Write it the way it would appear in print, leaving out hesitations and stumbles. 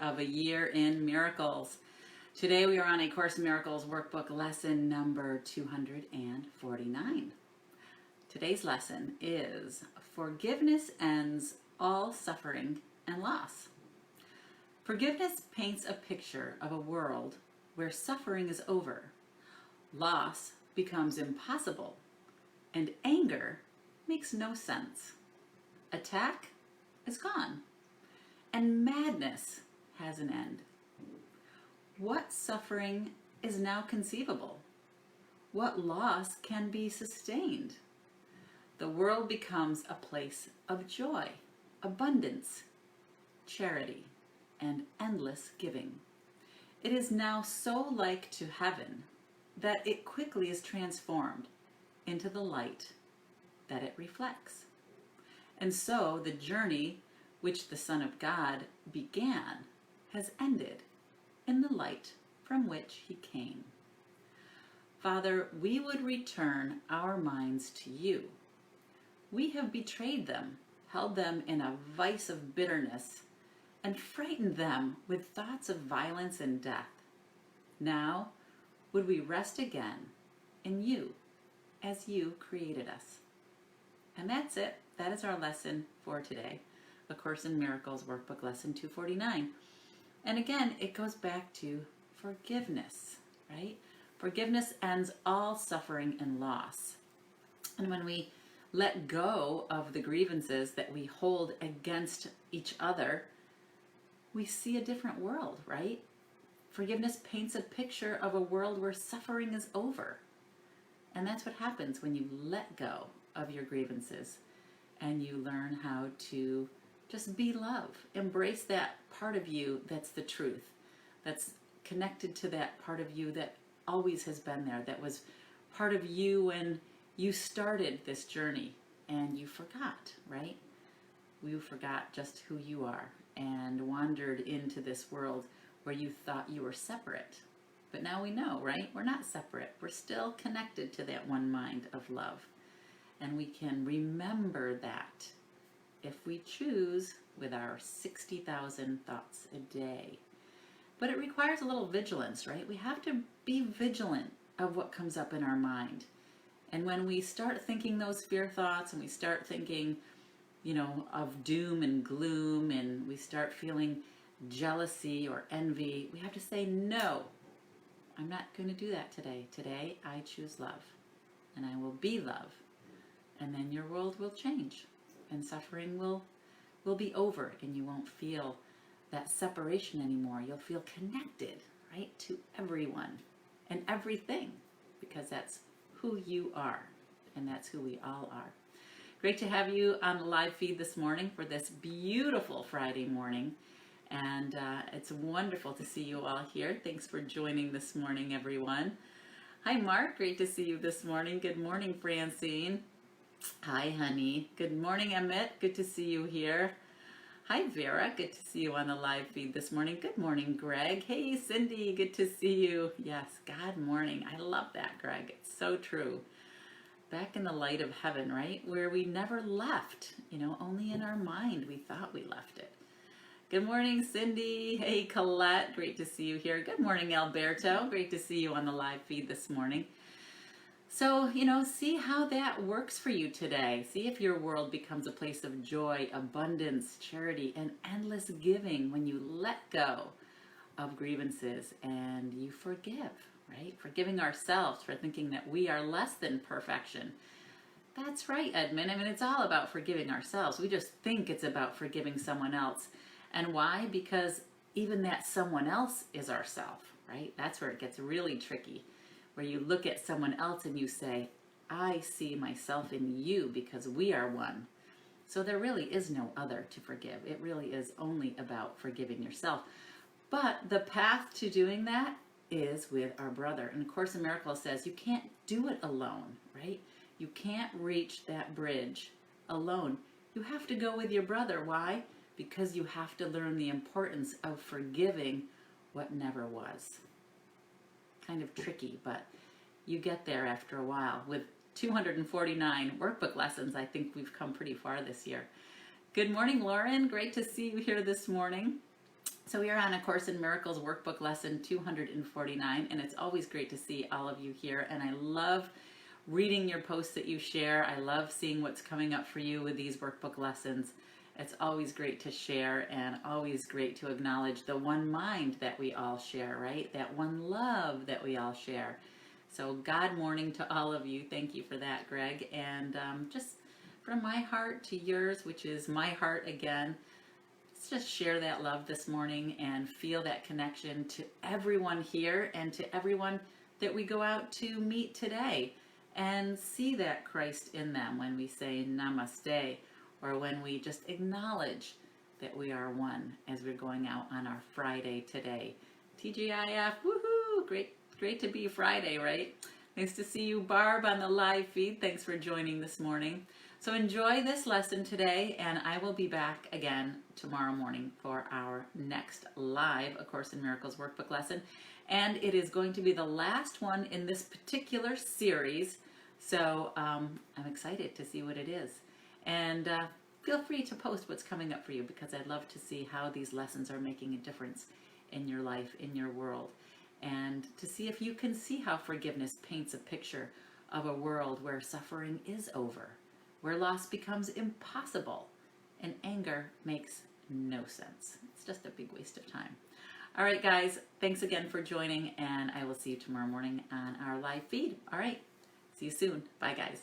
Of a Year in Miracles. Today we are on A Course in Miracles workbook lesson number 249. Today's lesson is Forgiveness Ends All Suffering and Loss. Forgiveness paints a picture of a world where suffering is over, loss becomes impossible, and anger makes no sense. Attack is gone, and madness has an end. What suffering is now conceivable? What loss can be sustained? The world becomes a place of joy, abundance, charity, and endless giving. It is now so like to heaven that it quickly is transformed into the light that it reflects. And so the journey which the Son of God began has ended in the light from which he came. Father, we would return our minds to you. We have betrayed them, held them in a vice of bitterness, and frightened them with thoughts of violence and death. Now, would we rest again in you as you created us? And that's it. That is our lesson for today. A Course in Miracles workbook lesson 249. And again, it goes back to forgiveness, right? Forgiveness ends all suffering and loss. And when we let go of the grievances that we hold against each other, we see a different world, right? Forgiveness paints a picture of a world where suffering is over. And that's what happens when you let go of your grievances and you learn how to just be love. Embrace that part of you that's the truth, that's connected to that part of you that always has been there, that was part of you when you started this journey and you forgot, right? You forgot just who you are and wandered into this world where you thought you were separate. But now we know, right? We're not separate. We're still connected to that one mind of love. And we can remember that if we choose with our 60,000 thoughts a day. But it requires a little vigilance, right? We have to be vigilant of what comes up in our mind. And when we start thinking those fear thoughts and we start thinking, of doom and gloom, and we start feeling jealousy or envy, we have to say, no, I'm not going to do that today. Today, I choose love, and I will be love. And then your world will change, and suffering will be over, and you won't feel that separation anymore. You'll feel connected, right, to everyone and everything, because that's who you are, and that's who we all are. Great to have you on the live feed this morning for this beautiful Friday morning, and it's wonderful to see you all here. Thanks for joining this morning, everyone. Hi, Mark. Great to see you this morning. Good morning, Francine. Hi, honey. Good morning, Emmett. Good to see you here. Hi, Vera. Good to see you on the live feed this morning. Good morning, Greg. Hey, Cindy. Good to see you. Yes, God morning. I love that, Greg. It's so true. Back in the light of heaven, right? Where we never left. Only in our mind we thought we left it. Good morning, Cindy. Hey, Colette. Great to see you here. Good morning, Alberto. Great to see you on the live feed this morning. So, see how that works for you today. See if your world becomes a place of joy, abundance, charity, and endless giving when you let go of grievances and you forgive, right? Forgiving ourselves for thinking that we are less than perfection. That's right, Edmund. It's all about forgiving ourselves. We just think it's about forgiving someone else. And why? Because even that someone else is ourself, right? That's where it gets really tricky. Where you look at someone else and you say, I see myself in you because we are one. So there really is no other to forgive. It really is only about forgiving yourself. But the path to doing that is with our brother. And A Course in Miracles says you can't do it alone, right? You can't reach that bridge alone. You have to go with your brother. Why? Because you have to learn the importance of forgiving what never was. Kind of tricky, but you get there after a while. With 249 workbook lessons, I think we've come pretty far this year. Good morning, Lauren. Great to see you here this morning. So we are on A Course in Miracles workbook lesson 249, and it's always great to see all of you here. And I love reading your posts that you share. I love seeing what's coming up for you with these workbook lessons. It's always great to share and always great to acknowledge the one mind that we all share, right? That one love that we all share. So God morning to all of you. Thank you for that, Greg. And just from my heart to yours, which is my heart again, let's just share that love this morning and feel that connection to everyone here and to everyone that we go out to meet today, and see that Christ in them when we say namaste, or when we just acknowledge that we are one as we're going out on our Friday today. TGIF, woohoo! Great to be Friday, right? Nice to see you, Barb, on the live feed. Thanks for joining this morning. So enjoy this lesson today, and I will be back again tomorrow morning for our next live A Course in Miracles workbook lesson. And it is going to be the last one in this particular series. So I'm excited to see what it is. And feel free to post what's coming up for you, because I'd love to see how these lessons are making a difference in your life, in your world. And to see if you can see how forgiveness paints a picture of a world where suffering is over, where loss becomes impossible, and anger makes no sense. It's just a big waste of time. All right, guys, thanks again for joining, and I will see you tomorrow morning on our live feed. All right, see you soon. Bye, guys.